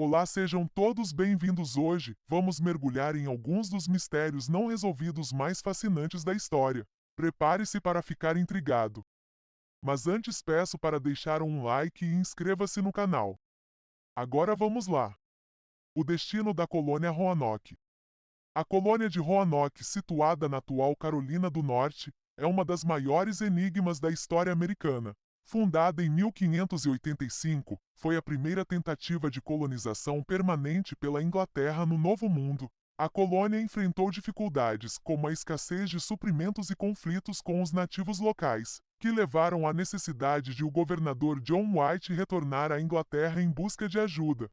Olá, sejam todos bem-vindos hoje. Vamos mergulhar em alguns dos mistérios não resolvidos mais fascinantes da história. Prepare-se para ficar intrigado. Mas antes peço para deixar um like e inscreva-se no canal. Agora vamos lá. O destino da colônia Roanoke. A colônia de Roanoke, situada na atual Carolina do Norte, é uma das maiores enigmas da história americana. Fundada em 1585, foi a primeira tentativa de colonização permanente pela Inglaterra no Novo Mundo. A colônia enfrentou dificuldades, como a escassez de suprimentos e conflitos com os nativos locais, que levaram à necessidade de o governador John White retornar à Inglaterra em busca de ajuda.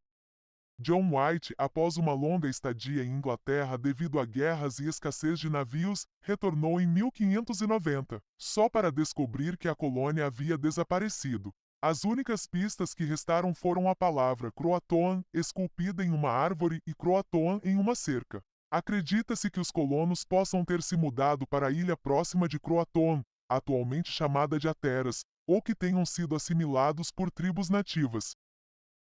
John White, após uma longa estadia em Inglaterra devido a guerras e escassez de navios, retornou em 1590, só para descobrir que a colônia havia desaparecido. As únicas pistas que restaram foram a palavra Croatoan, esculpida em uma árvore, e Croatoan em uma cerca. Acredita-se que os colonos possam ter se mudado para a ilha próxima de Croatoan, atualmente chamada de Hatteras, ou que tenham sido assimilados por tribos nativas.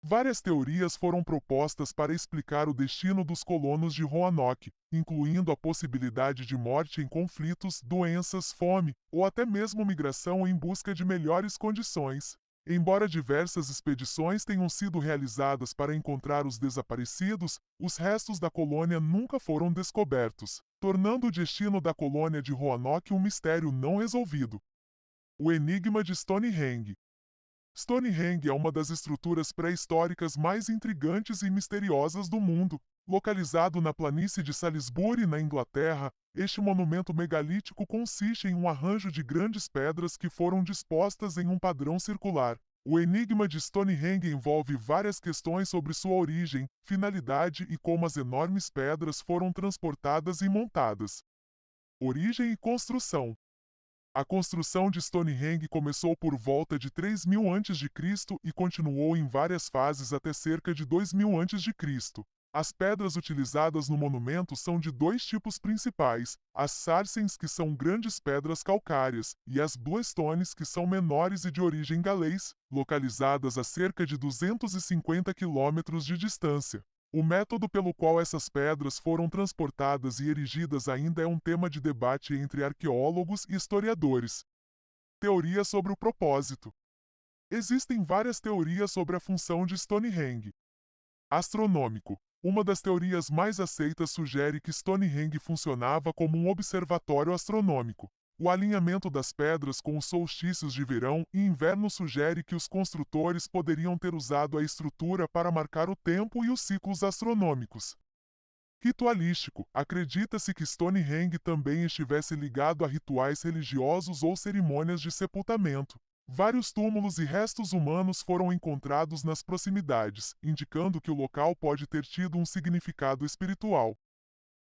Várias teorias foram propostas para explicar o destino dos colonos de Roanoke, incluindo a possibilidade de morte em conflitos, doenças, fome, ou até mesmo migração em busca de melhores condições. Embora diversas expedições tenham sido realizadas para encontrar os desaparecidos, os restos da colônia nunca foram descobertos, tornando o destino da colônia de Roanoke um mistério não resolvido. O enigma de Stonehenge. Stonehenge é uma das estruturas pré-históricas mais intrigantes e misteriosas do mundo. Localizado na planície de Salisbury, na Inglaterra, este monumento megalítico consiste em um arranjo de grandes pedras que foram dispostas em um padrão circular. O enigma de Stonehenge envolve várias questões sobre sua origem, finalidade e como as enormes pedras foram transportadas e montadas. Origem e construção. A construção de Stonehenge começou por volta de 3000 a.C. e continuou em várias fases até cerca de 2000 a.C. As pedras utilizadas no monumento são de dois tipos principais: as sarsens, que são grandes pedras calcárias, e as bluestones, que são menores e de origem galês, localizadas a cerca de 250 quilômetros de distância. O método pelo qual essas pedras foram transportadas e erigidas ainda é um tema de debate entre arqueólogos e historiadores. Teoria sobre o propósito. Existem várias teorias sobre a função de Stonehenge. Astronômico. Uma das teorias mais aceitas sugere que Stonehenge funcionava como um observatório astronômico. O alinhamento das pedras com os solstícios de verão e inverno sugere que os construtores poderiam ter usado a estrutura para marcar o tempo e os ciclos astronômicos. Ritualístico. Acredita-se que Stonehenge também estivesse ligado a rituais religiosos ou cerimônias de sepultamento. Vários túmulos e restos humanos foram encontrados nas proximidades, indicando que o local pode ter tido um significado espiritual.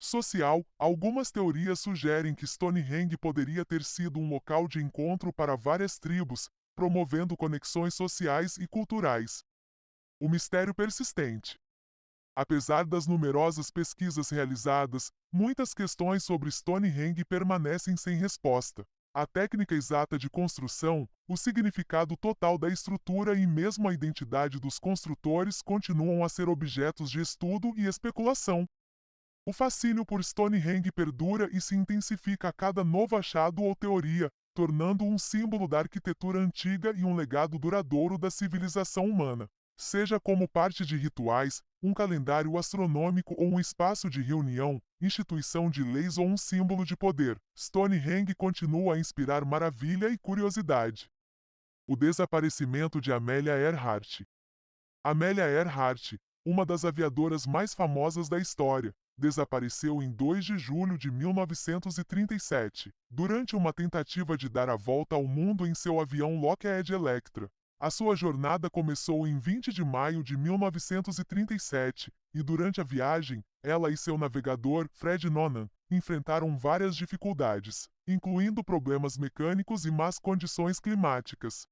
Social. Algumas teorias sugerem que Stonehenge poderia ter sido um local de encontro para várias tribos, promovendo conexões sociais e culturais. O mistério persistente. Apesar das numerosas pesquisas realizadas, muitas questões sobre Stonehenge permanecem sem resposta. A técnica exata de construção, o significado total da estrutura e mesmo a identidade dos construtores continuam a ser objetos de estudo e especulação. O fascínio por Stonehenge perdura e se intensifica a cada novo achado ou teoria, tornando-o um símbolo da arquitetura antiga e um legado duradouro da civilização humana. Seja como parte de rituais, um calendário astronômico ou um espaço de reunião, instituição de leis ou um símbolo de poder, Stonehenge continua a inspirar maravilha e curiosidade. O desaparecimento de Amelia Earhart. Amelia Earhart, uma das aviadoras mais famosas da história, desapareceu em 2 de julho de 1937, durante uma tentativa de dar a volta ao mundo em seu avião Lockheed Electra. A sua jornada começou em 20 de maio de 1937, e durante a viagem, ela e seu navegador, Fred Noonan, enfrentaram várias dificuldades, incluindo problemas mecânicos e más condições climáticas.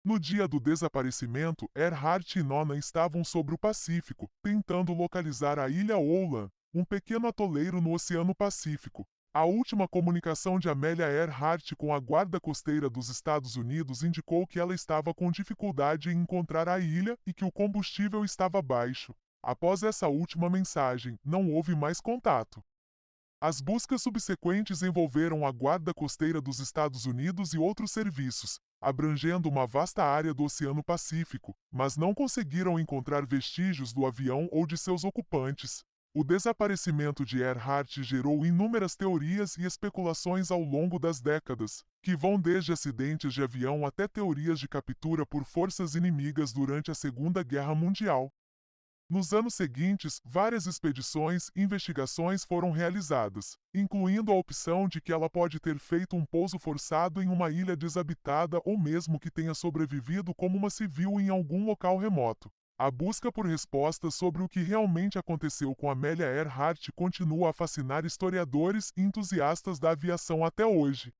No dia do desaparecimento, Earhart e Noonan estavam sobre o Pacífico, tentando localizar a ilha Oula, um pequeno atoleiro no Oceano Pacífico. A última comunicação de Amelia Earhart com a Guarda Costeira dos Estados Unidos indicou que ela estava com dificuldade em encontrar a ilha e que o combustível estava baixo. Após essa última mensagem, não houve mais contato. As buscas subsequentes envolveram a Guarda Costeira dos Estados Unidos e outros serviços, abrangendo uma vasta área do Oceano Pacífico, mas não conseguiram encontrar vestígios do avião ou de seus ocupantes. O desaparecimento de Earhart gerou inúmeras teorias e especulações ao longo das décadas, que vão desde acidentes de avião até teorias de captura por forças inimigas durante a Segunda Guerra Mundial. Nos anos seguintes, várias expedições e investigações foram realizadas, incluindo a opção de que ela pode ter feito um pouso forçado em uma ilha desabitada ou mesmo que tenha sobrevivido como uma civil em algum local remoto. A busca por respostas sobre o que realmente aconteceu com Amelia Earhart continua a fascinar historiadores e entusiastas da aviação até hoje.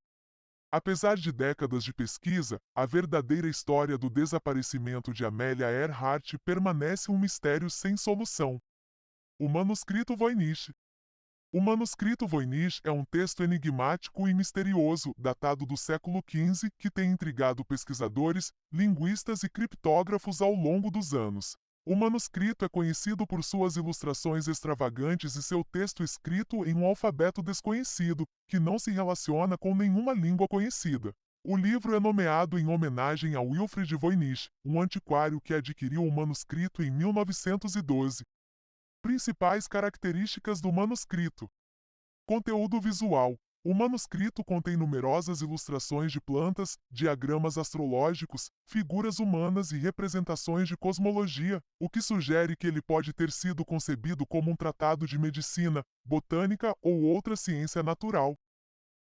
Apesar de décadas de pesquisa, a verdadeira história do desaparecimento de Amelia Earhart permanece um mistério sem solução. O manuscrito Voynich. O manuscrito Voynich é um texto enigmático e misterioso, datado do século XV, que tem intrigado pesquisadores, linguistas e criptógrafos ao longo dos anos. O manuscrito é conhecido por suas ilustrações extravagantes e seu texto escrito em um alfabeto desconhecido, que não se relaciona com nenhuma língua conhecida. O livro é nomeado em homenagem a Wilfrid Voynich, um antiquário que adquiriu o manuscrito em 1912. Principais características do manuscrito. Conteúdo visual. O manuscrito contém numerosas ilustrações de plantas, diagramas astrológicos, figuras humanas e representações de cosmologia, o que sugere que ele pode ter sido concebido como um tratado de medicina, botânica ou outra ciência natural.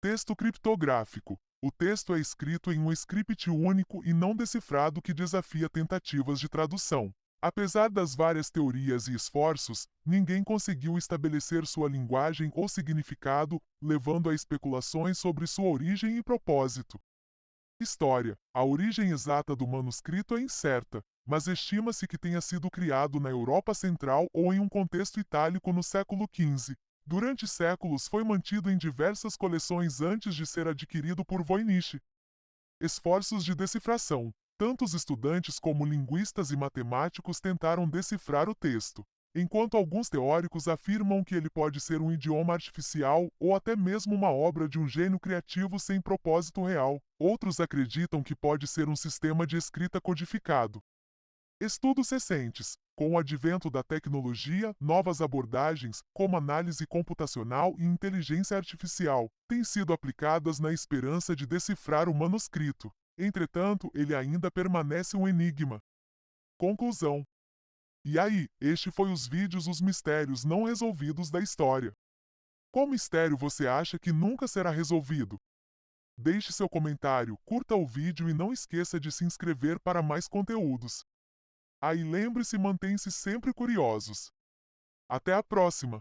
Texto criptográfico. O texto é escrito em um script único e não decifrado que desafia tentativas de tradução. Apesar das várias teorias e esforços, ninguém conseguiu estabelecer sua linguagem ou significado, levando a especulações sobre sua origem e propósito. História. A origem exata do manuscrito é incerta, mas estima-se que tenha sido criado na Europa Central ou em um contexto itálico no século XV. Durante séculos foi mantido em diversas coleções antes de ser adquirido por Voynich. Esforços de decifração. Tanto os estudantes como linguistas e matemáticos tentaram decifrar o texto. Enquanto alguns teóricos afirmam que ele pode ser um idioma artificial ou até mesmo uma obra de um gênio criativo sem propósito real, outros acreditam que pode ser um sistema de escrita codificado. Estudos recentes. Com o advento da tecnologia, novas abordagens, como análise computacional e inteligência artificial, têm sido aplicadas na esperança de decifrar o manuscrito. Entretanto, ele ainda permanece um enigma. Conclusão. E aí, este foi os vídeos Os Mistérios Não Resolvidos da História. Qual mistério você acha que nunca será resolvido? Deixe seu comentário, curta o vídeo e não esqueça de se inscrever para mais conteúdos. Ah, e lembre-se, mantém-se sempre curiosos. Até a próxima!